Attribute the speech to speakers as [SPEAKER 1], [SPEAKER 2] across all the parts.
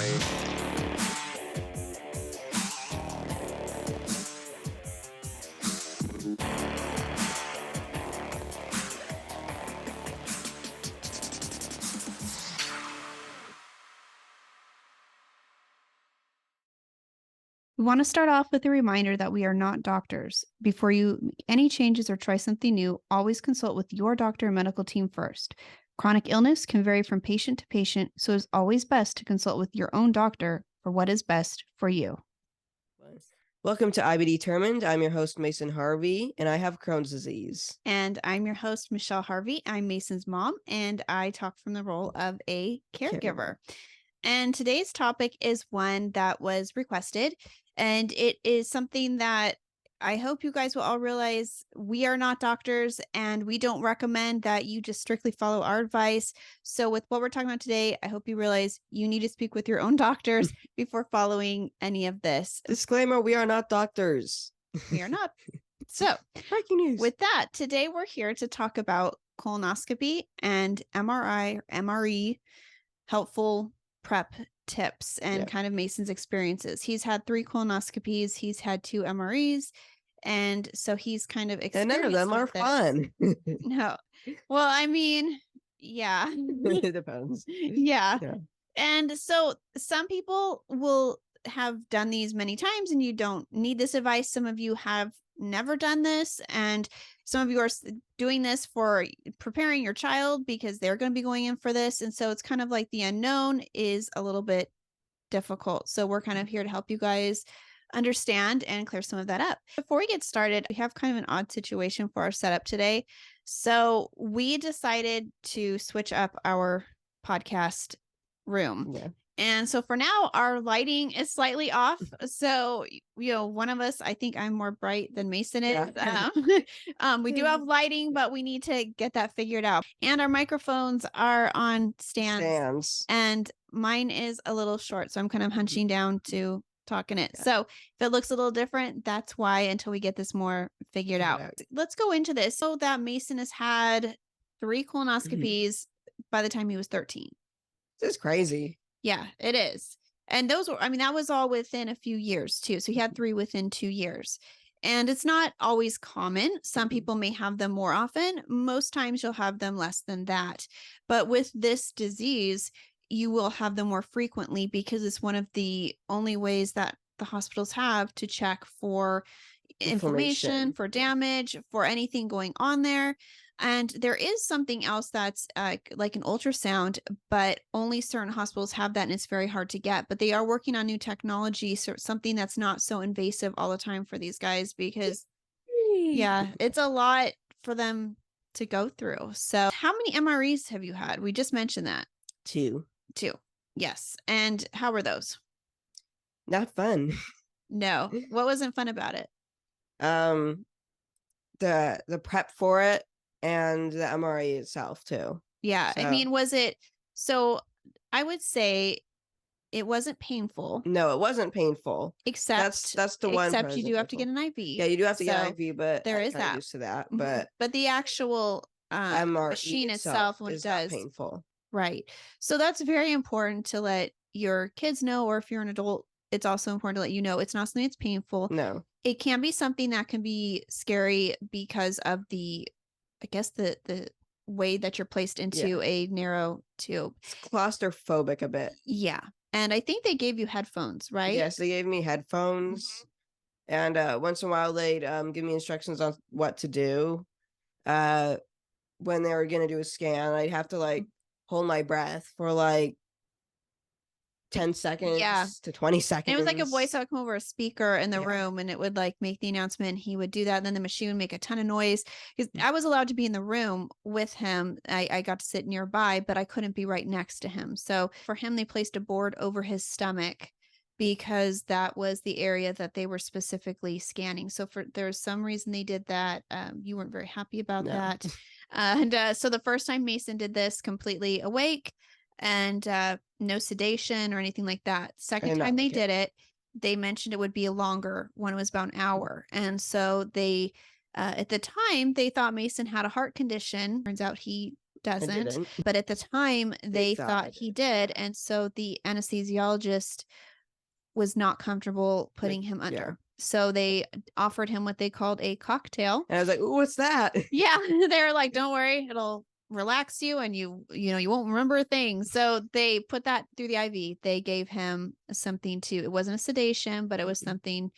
[SPEAKER 1] We want to start off with a reminder that we are not doctors. Before you make any changes or try something new, always consult with your doctor and medical team first. Chronic illness can vary from patient to patient, so it's always best to consult with your own doctor for what is best for you.
[SPEAKER 2] Welcome to I Be Determined. I'm your host, Mason Harvey, and I have Crohn's disease.
[SPEAKER 1] And I'm your host, Michelle Harvey. I'm Mason's mom, and I talk from the role of a caregiver. And today's topic is one that was requested, and it is something that I hope you guys will all realize we are not doctors, and we don't recommend that you just strictly follow our advice. So with what we're talking about today, I hope you realize you need to speak with your own doctors before following any of this.
[SPEAKER 2] Disclaimer, we are not doctors.
[SPEAKER 1] We are not. So
[SPEAKER 2] breaking news.
[SPEAKER 1] With that, today we're here to talk about colonoscopy and MRI or MRE, helpful prep tips and kind of Mason's experiences. He's had 3 colonoscopies, he's had 2 MREs, and so he's kind of experienced.
[SPEAKER 2] And none of them are fun.
[SPEAKER 1] No. Well, I mean, yeah.
[SPEAKER 2] It depends.
[SPEAKER 1] Yeah. And so some people will have done these many times and you don't need this advice. Some of you have never done this, and some of you are doing this for preparing your child because they're going to be going in for this. And so it's kind of like the unknown is a little bit difficult. So we're kind of here to help you guys understand and clear some of that up. Before we get started, we have kind of an odd situation for our setup today. So we decided to switch up our podcast room. Yeah. And so for now, our lighting is slightly off. So, one of us, I think I'm more bright than Mason is. Yeah. We do have lighting, but we need to get that figured out. And our microphones are on stands. And mine is a little short. So I'm kind of hunching down to talk in it. Yeah. So if it looks a little different, that's why, until we get this more figured out. Let's go into this. So that Mason has had 3 colonoscopies by the time he was 13.
[SPEAKER 2] This is crazy.
[SPEAKER 1] Yeah, it is. And those were, that was all within a few years too. So he had 3 within 2 years. And it's not always common. Some people may have them more often. Most times you'll have them less than that. But with this disease, you will have them more frequently because it's one of the only ways that the hospitals have to check for inflammation, for damage, for anything going on there. And there is something else that's like an ultrasound, but only certain hospitals have that, and it's very hard to get. But they are working on new technology, so something that's not so invasive all the time for these guys, because, it's a lot for them to go through. So how many MREs have you had? We just mentioned that.
[SPEAKER 2] 2.
[SPEAKER 1] Yes. And how were those?
[SPEAKER 2] Not fun.
[SPEAKER 1] No. What wasn't fun about it?
[SPEAKER 2] The prep for it. And the MRE itself too.
[SPEAKER 1] Yeah. So. Was it, so I would say it wasn't painful.
[SPEAKER 2] No, it wasn't painful.
[SPEAKER 1] Except
[SPEAKER 2] that's the one.
[SPEAKER 1] Except you do have to get an IV.
[SPEAKER 2] Yeah, you do have to get an IV, but
[SPEAKER 1] there is that.
[SPEAKER 2] Used to that. But
[SPEAKER 1] the actual MRE machine itself when it does
[SPEAKER 2] painful.
[SPEAKER 1] Right. So that's very important to let your kids know, or if you're an adult, it's also important to let you know it's not something that's painful.
[SPEAKER 2] No.
[SPEAKER 1] It can be something that can be scary because of the way that you're placed into a narrow tube.
[SPEAKER 2] It's claustrophobic a bit.
[SPEAKER 1] Yeah. And I think they gave you headphones, right?
[SPEAKER 2] Yes, they gave me headphones. And once in a while they'd give me instructions on what to do. When they were going to do a scan, I'd have to hold my breath for 10 seconds to 20 seconds.
[SPEAKER 1] And it was like a voice that would come over a speaker in the room, and it would make the announcement. He would do that. And then the machine would make a ton of noise, because I was allowed to be in the room with him. I got to sit nearby, but I couldn't be right next to him. So for him, they placed a board over his stomach because that was the area that they were specifically scanning. So there's some reason they did that. You weren't very happy about that. And so the first time Mason did this completely awake, and no sedation or anything like that. Second time they did it, they mentioned it would be a longer one. It was about an hour. And so they, at the time, they thought Mason had a heart condition. Turns out he doesn't.
[SPEAKER 2] didn't.
[SPEAKER 1] But at the time, they
[SPEAKER 2] thought I
[SPEAKER 1] thought he did. And so the anesthesiologist was not comfortable putting him under. So they offered him what they called a cocktail.
[SPEAKER 2] And I was like, "Ooh, what's that?"
[SPEAKER 1] Yeah, they were like, "Don't worry, it'll relax you, and you won't remember a thing." So they put that through the IV. They gave him something to. It wasn't a sedation, but it was something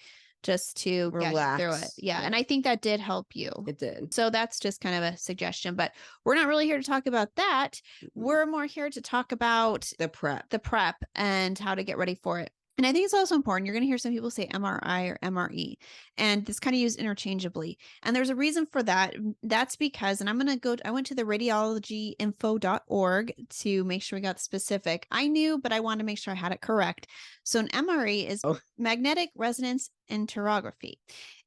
[SPEAKER 1] just to get through it. Yeah, and I think that did help you.
[SPEAKER 2] It did.
[SPEAKER 1] So that's just kind of a suggestion, but we're not really here to talk about that. We're more here to talk about
[SPEAKER 2] the prep
[SPEAKER 1] and how to get ready for it. And I think it's also important. You're going to hear some people say MRI or MRE, and it's kind of used interchangeably. And there's a reason for that. That's because, and I went to the radiologyinfo.org to make sure we got specific. I knew, but I wanted to make sure I had it correct. So an MRE is magnetic resonance interrography.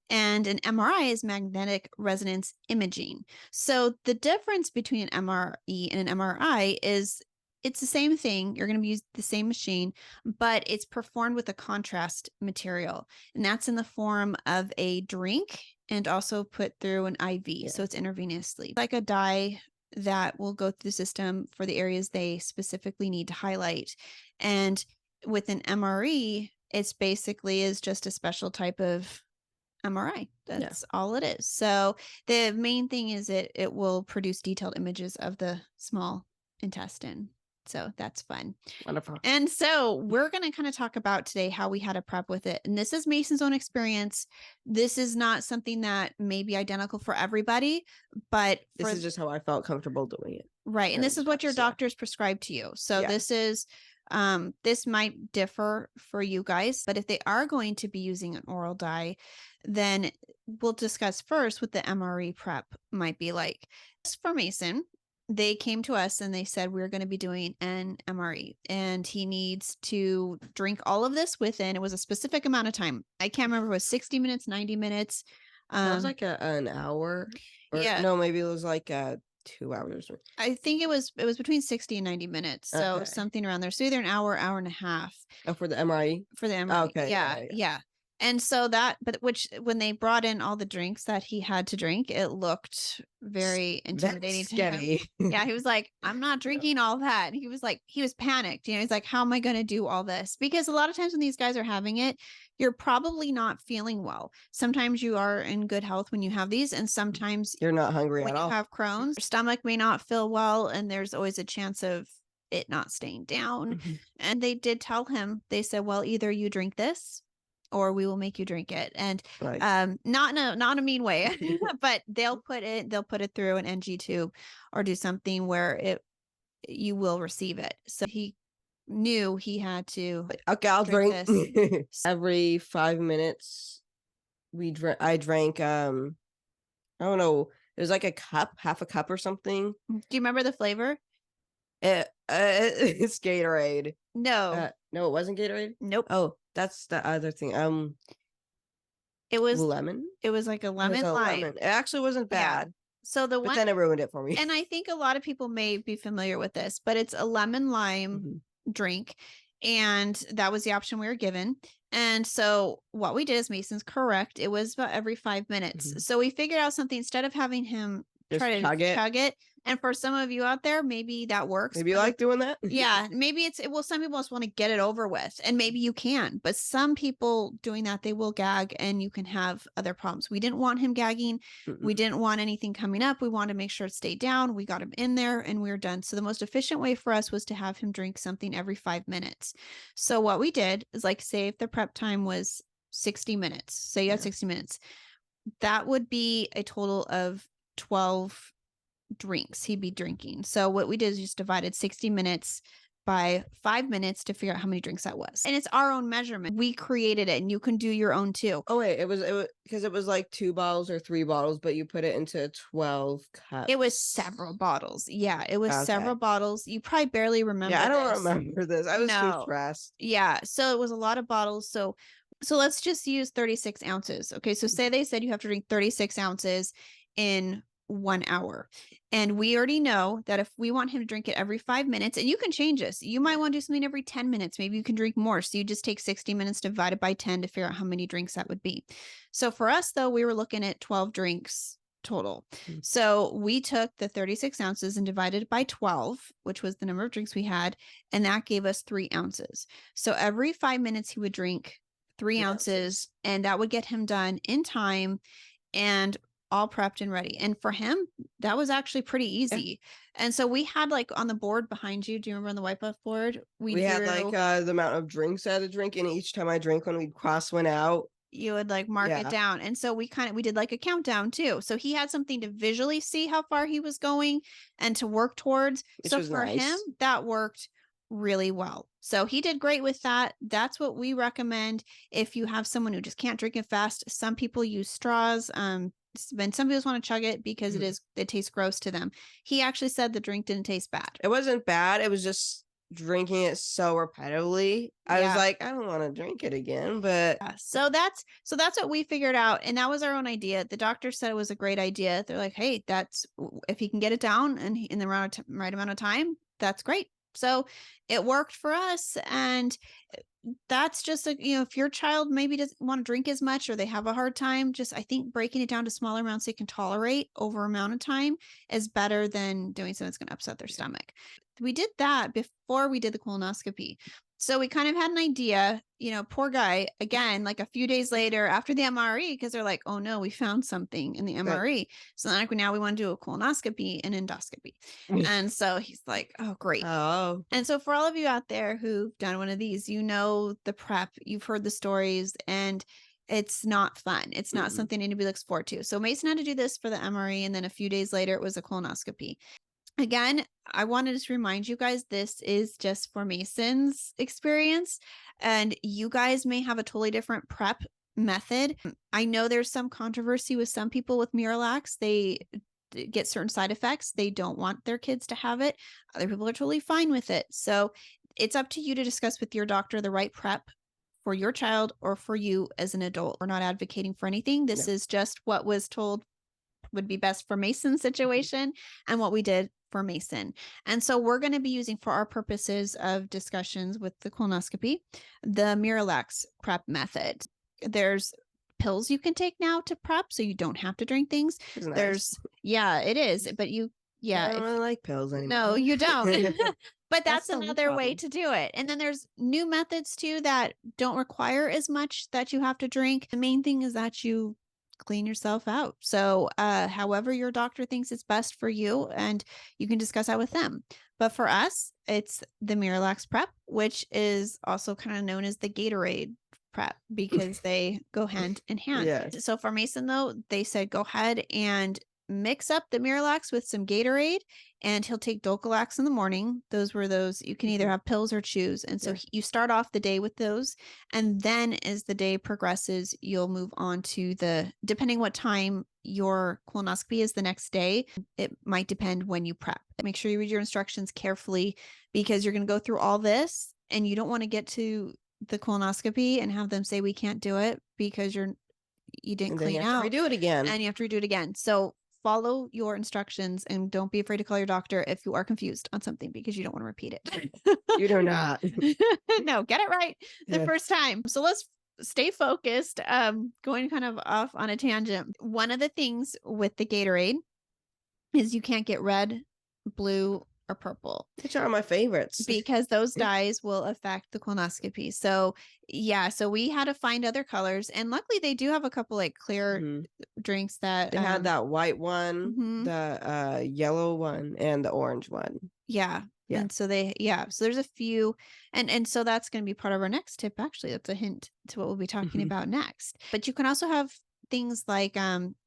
[SPEAKER 1] And an MRI is magnetic resonance imaging. So the difference between an MRE and an MRI is it's the same thing. You're going to use the same machine, but it's performed with a contrast material. And that's in the form of a drink and also put through an IV. Yeah. So it's intravenously. Like a dye that will go through the system for the areas they specifically need to highlight. And with an MRE, it's basically is just a special type of MRI. That's all it is. So the main thing is it will produce detailed images of the small intestine. So that's fun.
[SPEAKER 2] Wonderful.
[SPEAKER 1] And so we're going to kind of talk about today how we had to prep with it. And this is Mason's own experience. This is not something that may be identical for everybody, but
[SPEAKER 2] this is just how I felt comfortable doing it.
[SPEAKER 1] Right. And this is what your doctors prescribed to you. So this is this might differ for you guys, but if they are going to be using an oral dye, then we'll discuss first what the MRE prep might be like. For Mason, they came to us and they said, we're going to be doing an MRE and he needs to drink all of this within, it was a specific amount of time. I can't remember if it was 60 minutes, 90 minutes.
[SPEAKER 2] It was like an hour. No, maybe it was like 2 hours.
[SPEAKER 1] I think it was between 60 and 90 minutes. So something around there. So either an hour, hour and a half.
[SPEAKER 2] Oh, for the MRE?
[SPEAKER 1] For the MRE. Okay. Yeah. And so when they brought in all the drinks that he had to drink, it looked very intimidating to him. Yeah. He was like, I'm not drinking all that. He was panicked. He's like, how am I going to do all this? Because a lot of times when these guys are having it, you're probably not feeling well. Sometimes you are in good health when you have these, and sometimes
[SPEAKER 2] you're not hungry
[SPEAKER 1] at all. When you have Crohn's, your stomach may not feel well, and there's always a chance of it not staying down. Mm-hmm. And they did tell him, they said, well, either you drink this or we will make you drink it. And not in a mean way, but they'll put it through an NG tube or do something where you will receive it. So he knew he had to.
[SPEAKER 2] Okay, I'll drink this. Every 5 minutes I drank I don't know, it was like a cup, half a cup or something.
[SPEAKER 1] Do you remember the flavor?
[SPEAKER 2] It's Gatorade.
[SPEAKER 1] No,
[SPEAKER 2] it wasn't Gatorade.
[SPEAKER 1] Nope.
[SPEAKER 2] Oh, that's the other thing.
[SPEAKER 1] It was
[SPEAKER 2] lemon.
[SPEAKER 1] It was like a lemon lime.
[SPEAKER 2] It actually wasn't bad.
[SPEAKER 1] Yeah. So but
[SPEAKER 2] then it ruined it for me.
[SPEAKER 1] And I think a lot of people may be familiar with this, but it's a lemon lime drink, and that was the option we were given. And so what we did is Mason's correct. It was about every 5 minutes. So we figured out something instead of having him try to chug it. And for some of you out there, maybe that works.
[SPEAKER 2] Maybe you like doing that.
[SPEAKER 1] Yeah. Maybe some people just want to get it over with, and maybe you can, but some people doing that, they will gag and you can have other problems. We didn't want him gagging. We didn't want anything coming up. We wanted to make sure it stayed down. We got him in there and we were done. So the most efficient way for us was to have him drink something every 5 minutes. So what we did is, like, say if the prep time was 60 minutes, say you had 60 minutes, that would be a total of 12 drinks he'd be drinking. So what we did is just divided 60 minutes by 5 minutes to figure out how many drinks that was. And it's our own measurement. We created it, and you can do your own too.
[SPEAKER 2] Oh wait, it was because it was like 2 bottles or 3 bottles, but you put it into 12 cups.
[SPEAKER 1] It was several bottles. Yeah, it was several bottles. You probably barely remember.
[SPEAKER 2] Yeah, I don't remember this. I was too stressed.
[SPEAKER 1] Yeah, so it was a lot of bottles. So let's just use 36 ounces. Okay, so say they said you have to drink 36 ounces in 1 hour. And we already know that if we want him to drink it every 5 minutes, and you can change this, you might want to do something every 10 minutes. Maybe you can drink more. So you just take 60 minutes divided by 10 to figure out how many drinks that would be. So for us, though, we were looking at 12 drinks total.
[SPEAKER 2] Mm.
[SPEAKER 1] So we took the 36 ounces and divided by 12, which was the number of drinks we had, and that gave us 3 ounces. So every 5 minutes he would drink 3 ounces, and that would get him done in time and all prepped and ready. And for him, that was actually pretty easy. And so we had like on the board behind you, do you remember on the whiteboard board?
[SPEAKER 2] We had like the amount of drinks I had to drink, and each time I drank one, we'd cross one out.
[SPEAKER 1] You would like mark it down. And so we did like a countdown too. So he had something to visually see how far he was going and to work towards.
[SPEAKER 2] Which
[SPEAKER 1] so
[SPEAKER 2] was
[SPEAKER 1] for
[SPEAKER 2] nice.
[SPEAKER 1] him, that worked really well. So he did great with that. That's what we recommend if you have someone who just can't drink it fast. Some people use straws. And some people want to chug it because it tastes gross to them. He actually said the drink didn't taste bad.
[SPEAKER 2] It wasn't bad. It was just drinking it so repetitively. I was like, I don't want to drink it again, but
[SPEAKER 1] so that's what we figured out, and that was our own idea. The doctor said it was a great idea. They're like, hey, that's if he can get it down and in the right amount of time, that's great. So it worked for us. And that's just if your child maybe doesn't want to drink as much or they have a hard time, just I think breaking it down to smaller amounts they can tolerate over amount of time is better than doing something that's going to upset their stomach. We did that before we did the colonoscopy. So we kind of had an idea, poor guy, again, like a few days later after the MRE, because they're like, oh no, we found something in the MRE. So like now we want to do a colonoscopy and endoscopy. And so he's like, oh, great.
[SPEAKER 2] Oh.
[SPEAKER 1] And so for all of you out there who've done one of these, the prep, you've heard the stories, and it's not fun. It's not something anybody looks forward to. So Mason had to do this for the MRE, and then a few days later, it was a colonoscopy. Again, I wanted to remind you guys, this is just for Mason's experience, and you guys may have a totally different prep method. I know there's some controversy with some people with Miralax. They get certain side effects. They don't want their kids to have it. Other people are totally fine with it. So it's up to you to discuss with your doctor the right prep for your child or for you as an adult. We're not advocating for anything. This is just what was told would be best for Mason's situation and what we did for Mason. And so we're going to be using, for our purposes of discussions with the colonoscopy, the Miralax prep method. There's pills you can take now to prep, so you don't have to drink things.
[SPEAKER 2] Nice.
[SPEAKER 1] There's, it is, but I
[SPEAKER 2] don't really like pills anymore.
[SPEAKER 1] No, you don't. But that's another way to do it. And then there's new methods too that don't require as much that you have to drink. The main thing is that you clean yourself out. So however your doctor thinks it's best for you, and you can discuss that with them. But for us, it's the Miralax prep, which is also kind of known as the Gatorade prep because they go hand in hand.
[SPEAKER 2] Yes.
[SPEAKER 1] So for Mason, though, they said go ahead and mix up the Miralax with some Gatorade, and he'll take Dulcolax in the morning. Those you can either have pills or chews. And so you start off the day with those. And then as the day progresses, you'll move on to depending what time your colonoscopy is the next day, it might depend when you prep. Make sure you read your instructions carefully because you're going to go through all this and you don't want to get to the colonoscopy and have them say, we can't do it because you didn't clean out.
[SPEAKER 2] Redo it again.
[SPEAKER 1] And you have to redo it again. So follow your instructions and don't be afraid to call your doctor if you are confused on something because you don't want to repeat it.
[SPEAKER 2] You do not.
[SPEAKER 1] No, get it right the first time. So let's stay focused. Going kind of off on a tangent. One of the things with the Gatorade is you can't get red, blue, or purple.
[SPEAKER 2] Which are my favorites.
[SPEAKER 1] Because those dyes will affect the colonoscopy. So so we had to find other colors, and luckily they do have a couple like clear drinks that
[SPEAKER 2] they had that white one, the yellow one, and the orange one.
[SPEAKER 1] Yeah. And so so there's a few, and so that's going to be part of our next tip. Actually, that's a hint to what we'll be talking about next. But you can also have things like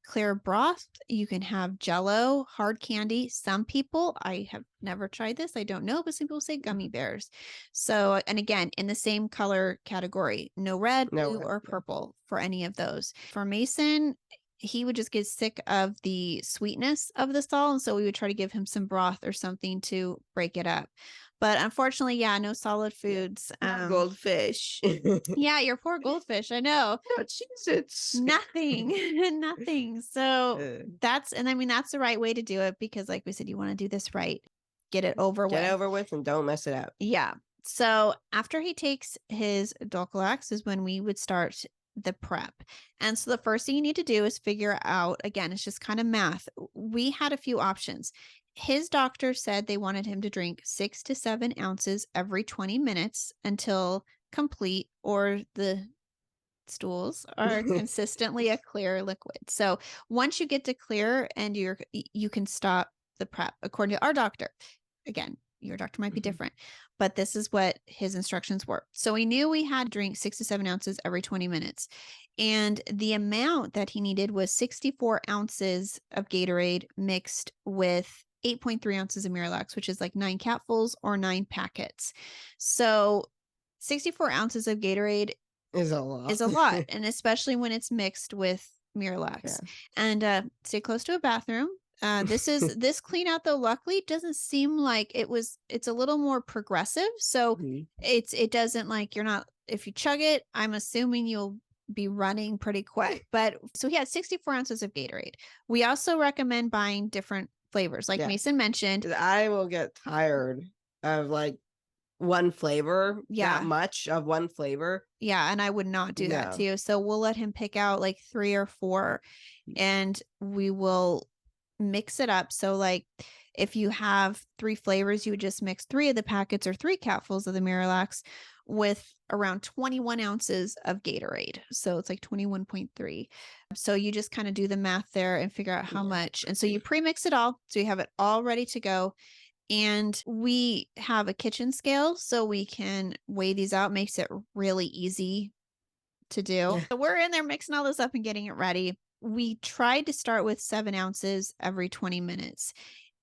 [SPEAKER 1] clear broth. You can have Jello, hard candy. Some people, I have never tried this, I don't know, but some people say gummy bears. So, and again, in the same color category, no red, blue, or purple for any of those. For Mason, he would just get sick of the sweetness of the salt, and so we would try to give him some broth or something to break it up. But unfortunately, no solid foods.
[SPEAKER 2] Goldfish.
[SPEAKER 1] Your poor goldfish. I know.
[SPEAKER 2] No Cheez-Its.
[SPEAKER 1] Nothing. So that's the right way to do it because, like we said, you want to do this right. Get it over with.
[SPEAKER 2] Get over with and don't mess it up.
[SPEAKER 1] Yeah. So after he takes his Dulcolax is when we would start the prep. And so the first thing you need to do is figure out, again, it's just kind of math. We had a few options. His doctor said they wanted him to drink 6 to 7 ounces every 20 minutes until complete, or the stools are consistently a clear liquid. So once you get to clear and you can stop the prep, according to our doctor. Again, your doctor might be different, but this is what his instructions were. So we knew we had to drink 6 to 7 ounces every 20 minutes. And the amount that he needed was 64 ounces of Gatorade mixed with 8.3 ounces of Miralax, which is like 9 capfuls or 9 packets. So 64 ounces of Gatorade
[SPEAKER 2] is a lot.
[SPEAKER 1] Is a lot, and especially when it's mixed with Miralax. Yeah. And stay close to a bathroom. This clean out, though, luckily doesn't seem like it's a little more progressive. So it doesn't, like, you're not, if you chug it, I'm assuming you'll be running pretty quick. But so he had 64 ounces of Gatorade. We also recommend buying different flavors, like Mason mentioned.
[SPEAKER 2] I will get tired of like one flavor, that much of one flavor.
[SPEAKER 1] Yeah, and I would not do that too. So we'll let him pick out like 3 or 4, and we will mix it up. So like if you have 3 flavors, you would just mix 3 of the packets or 3 capfuls of the Miralax with around 21 ounces of Gatorade. So it's like 21.3. So you just kind of do the math there and figure out how much. And so you pre-mix it all. So you have it all ready to go. And we have a kitchen scale, so we can weigh these out. Makes it really easy to do. Yeah. So we're in there mixing all this up and getting it ready. We tried to start with 7 ounces every 20 minutes.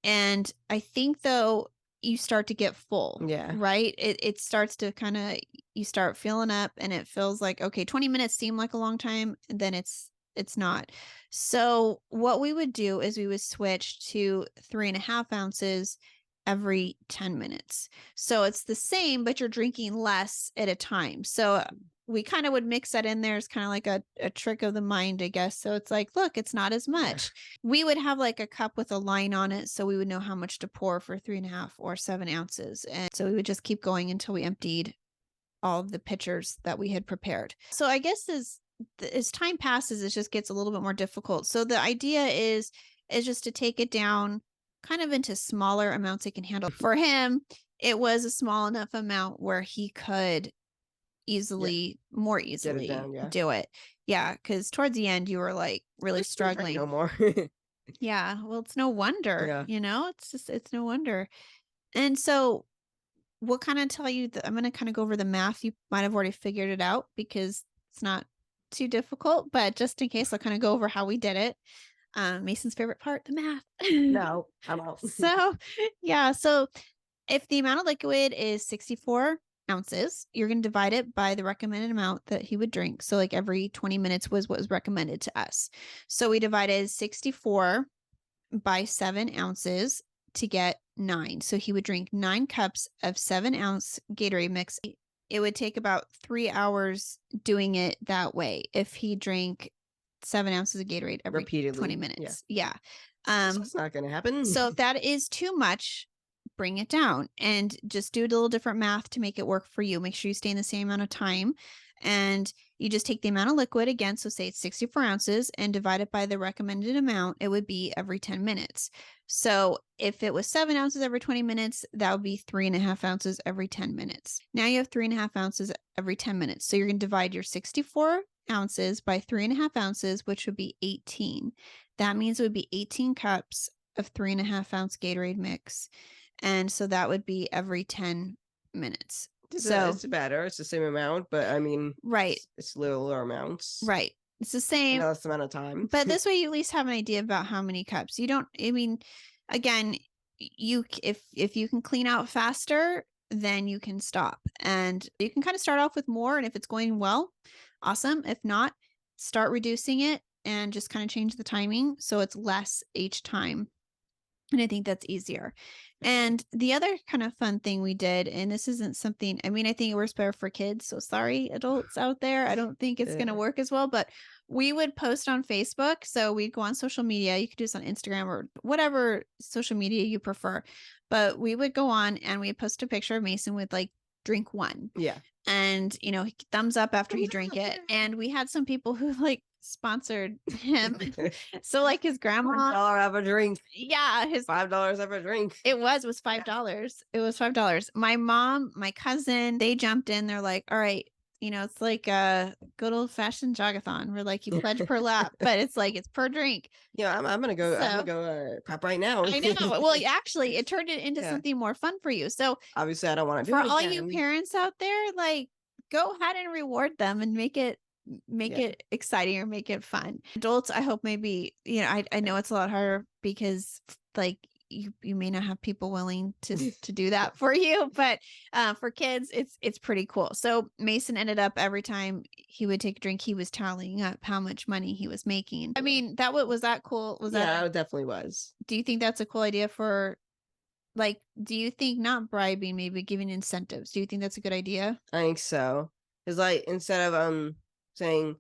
[SPEAKER 1] And I think, though, you start to get full. Yeah. Right? It starts to kind of, you start filling up, and it feels like, okay, 20 minutes seem like a long time. And then it's not. So what we would do is we would switch to 3.5 ounces every 10 minutes. So it's the same, but you're drinking less at a time. So we kind of would mix that in there. It's kind of like a trick of the mind, I guess. So it's like, look, it's not as much. We would have like a cup with a line on it, so we would know how much to pour for 3.5 or 7 ounces. And so we would just keep going until we emptied all of the pitchers that we had prepared. So I guess as time passes, it just gets a little bit more difficult. So the idea is just to take it down kind of into smaller amounts he can handle. For him, it was a small enough amount where he could more easily do it. Yeah, because towards the end you were like really struggling.
[SPEAKER 2] No more.
[SPEAKER 1] Yeah, well, it's no wonder. It's no wonder. And so we'll kind of tell you that I'm going to kind of go over the math. You might have already figured it out because it's not too difficult, but just in case, I'll kind of go over how we did it. Mason's favorite part, the math.
[SPEAKER 2] No, I'm out.
[SPEAKER 1] So if the amount of liquid is 64 ounces, you're going to divide it by the recommended amount that he would drink. So like every 20 minutes was what was recommended to us. So we divided 64 by 7 ounces to get 9. So he would drink 9 cups of 7-ounce Gatorade mix. It would take about 3 hours doing it that way if he drank 7 ounces of Gatorade every repeatedly 20 minutes. Yeah.
[SPEAKER 2] It's not going to happen.
[SPEAKER 1] So if that is too much, bring it down and just do a little different math to make it work for you. Make sure you stay in the same amount of time, and you just take the amount of liquid again. So say it's 64 ounces and divide it by the recommended amount. It would be every 10 minutes. So if it was 7 ounces every 20 minutes, that would be 3.5 ounces every 10 minutes. Now you have 3.5 ounces every 10 minutes. So you're going to divide your 64 ounces by 3.5 ounces, which would be 18. That means it would be 18 cups of 3.5 ounce Gatorade mix. And so that would be every 10 minutes.
[SPEAKER 2] It's better. It's the same amount, but I mean,
[SPEAKER 1] right.
[SPEAKER 2] It's littler amounts.
[SPEAKER 1] Right. It's the same.
[SPEAKER 2] Less amount of time.
[SPEAKER 1] But this way you at least have an idea about how many cups. You don't, I mean, again, if you can clean out faster, then you can stop. And you can kind of start off with more. And if it's going well, awesome. If not, start reducing it and just kind of change the timing so it's less each time. And I think that's easier. And the other kind of fun thing we did, and this isn't something, I mean, I think it works better for kids. So sorry, adults out there. I don't think it's going to work as well, but we would post on Facebook. So we'd go on social media. You could do this on Instagram or whatever social media you prefer. But we would go on and we'd post a picture of Mason with like drink one.
[SPEAKER 2] Yeah.
[SPEAKER 1] And, thumbs up after he drank it. And we had some people who like sponsored him. So like his grandma,
[SPEAKER 2] $1 have a drink.
[SPEAKER 1] yeah, his
[SPEAKER 2] $5 have a drink.
[SPEAKER 1] it was $5. It was $5. My mom, my cousin, they jumped in. They're like, all right, it's like a good old fashioned jogathon where like you pledge per lap, but it's like it's per drink.
[SPEAKER 2] Yeah, I'm gonna go. I'm gonna go prep right now.
[SPEAKER 1] I know. Well, actually, it turned it into
[SPEAKER 2] Yeah.
[SPEAKER 1] something more fun for you. So
[SPEAKER 2] Obviously, I don't want to do
[SPEAKER 1] for
[SPEAKER 2] it
[SPEAKER 1] all
[SPEAKER 2] again.
[SPEAKER 1] you parents out there, like go ahead and reward them and make it exciting or make it fun. Adults, I hope maybe, I know it's a lot harder because like you may not have people willing to do that for you, but for kids it's pretty cool. So Mason ended up every time he would take a drink, he was tallying up how much money he was making. I mean, was that cool?
[SPEAKER 2] Yeah, it definitely was.
[SPEAKER 1] Do you think that's a cool idea for like, do you think not bribing, maybe giving incentives? Do you think that's a good idea?
[SPEAKER 2] I think so. It's like instead of saying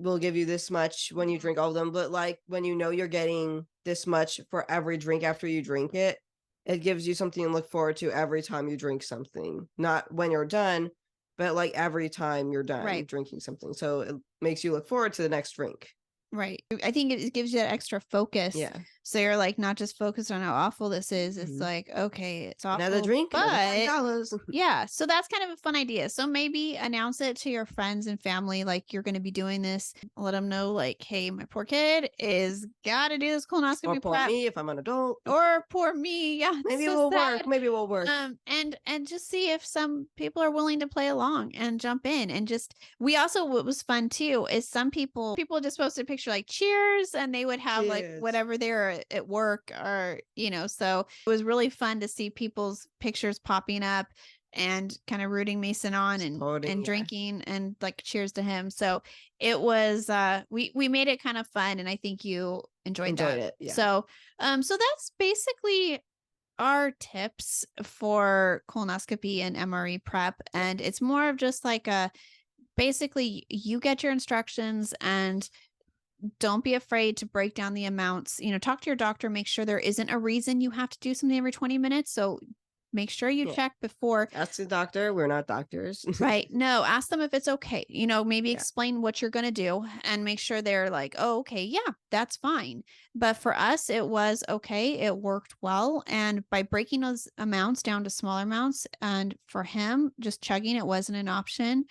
[SPEAKER 2] we'll give you this much when you drink all of them, but like when you're getting this much for every drink after you drink it, it gives you something to look forward to every time you drink something. Not when you're done, but like every time you're done drinking something. So it makes you look forward to the next drink.
[SPEAKER 1] Right. I think it gives you that extra focus.
[SPEAKER 2] Yeah.
[SPEAKER 1] So you're like not just focused on how awful this is. It's like, okay, it's awful.
[SPEAKER 2] Another drink,
[SPEAKER 1] but
[SPEAKER 2] $5.
[SPEAKER 1] Yeah. So that's kind of a fun idea. So maybe announce it to your friends and family, like you're going to be doing this. Let them know, like, hey, my poor kid is got to do this colonoscopy
[SPEAKER 2] Or poor
[SPEAKER 1] prep.
[SPEAKER 2] me if I'm an adult.
[SPEAKER 1] Or poor me. Yeah.
[SPEAKER 2] Maybe it will work. Maybe it will work.
[SPEAKER 1] And just see if some people are willing to play along and jump in and just. We also, what was fun too is some people just posted a picture like cheers, and they would have like whatever they're at work or so it was really fun to see people's pictures popping up and kind of rooting Mason on and drinking and like cheers to him. So it was we made it kind of fun, and I think you enjoyed that.
[SPEAKER 2] It. Yeah.
[SPEAKER 1] So so that's basically our tips for colonoscopy and MRE prep, and it's more of just like basically you get your instructions and don't be afraid to break down the amounts. Talk to your doctor, make sure there isn't a reason you have to do something every 20 minutes. So make sure you check before.
[SPEAKER 2] Ask the doctor. We're not doctors.
[SPEAKER 1] Right. No, ask them if it's okay. Maybe explain what you're going to do and make sure they're like, oh, okay, yeah, that's fine. But for us, it was okay. It worked well. And by breaking those amounts down to smaller amounts, and for him, just chugging, it wasn't an option.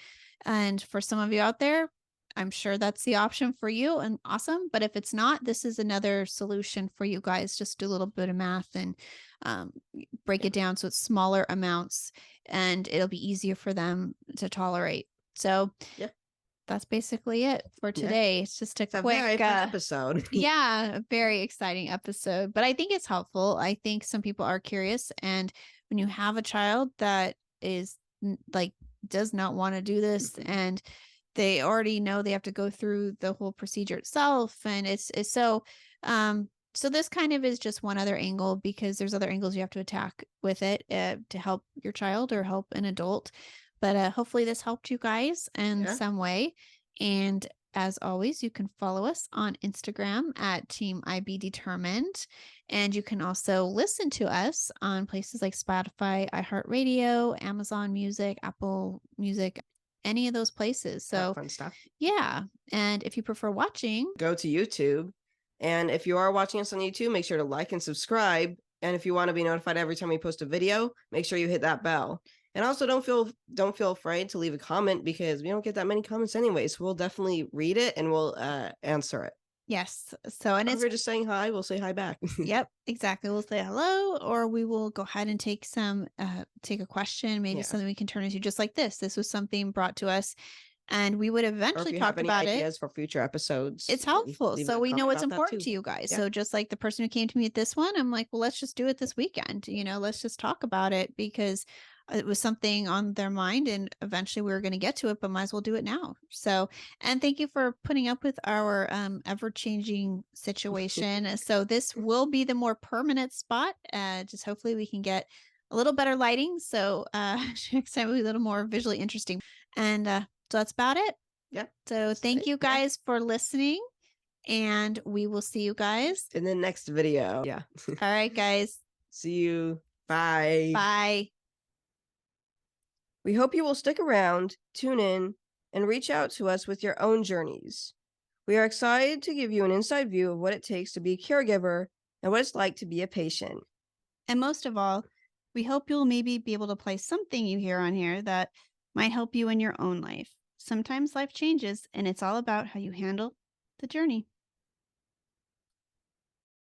[SPEAKER 1] And for some of you out there, I'm sure that's the option for you and awesome. But if it's not, this is another solution for you guys. Just do a little bit of math and break it down so it's smaller amounts and it'll be easier for them to tolerate. So that's basically it for today. It's just a quick
[SPEAKER 2] episode.
[SPEAKER 1] Yeah, a very exciting episode. But I think it's helpful. I think some people are curious. And when you have a child that is like does not want to do this and they already know they have to go through the whole procedure itself. And it's so, so this kind of is just one other angle because there's other angles you have to attack with it to help your child or help an adult. But hopefully this helped you guys in some way. And as always, you can follow us on Instagram at Team IB Determined. And you can also listen to us on places like Spotify, iHeartRadio, Amazon Music, Apple Music, any of those places. So
[SPEAKER 2] fun stuff.
[SPEAKER 1] Yeah. And if you prefer watching,
[SPEAKER 2] go to YouTube. And if you are watching us on YouTube, make sure to like and subscribe. And if you want to be notified every time we post a video, make sure you hit that bell. And also don't feel afraid to leave a comment because we don't get that many comments anyways. We'll definitely read it and we'll answer it.
[SPEAKER 1] Yes. So, and
[SPEAKER 2] if you're just saying hi, we'll say hi back.
[SPEAKER 1] Yep, exactly. We'll say hello, or we will go ahead and take a question, maybe something we can turn into, just like this. This was something brought to us and we would eventually talk about it.
[SPEAKER 2] Ideas for future episodes.
[SPEAKER 1] It's helpful. So we know what's important to you guys.
[SPEAKER 2] Yeah.
[SPEAKER 1] So just like the person who came to me at this one, I'm like, well, let's just do it this weekend. Let's just talk about it because it was something on their mind and eventually we were going to get to it, but might as well do it now. So, and thank you for putting up with our ever-changing situation. So this will be the more permanent spot. Just hopefully we can get a little better lighting. So next time will be a little more visually interesting. And so that's about it.
[SPEAKER 2] Yeah.
[SPEAKER 1] So thank you guys for listening and we will see you guys
[SPEAKER 2] in the next video. Yeah.
[SPEAKER 1] All right, guys.
[SPEAKER 2] See you. Bye.
[SPEAKER 1] Bye.
[SPEAKER 2] We hope you will stick around, tune in, and reach out to us with your own journeys. We are excited to give you an inside view of what it takes to be a caregiver and what it's like to be a patient.
[SPEAKER 1] And most of all, we hope you'll maybe be able to apply something you hear on here that might help you in your own life. Sometimes life changes, and it's all about how you handle the journey.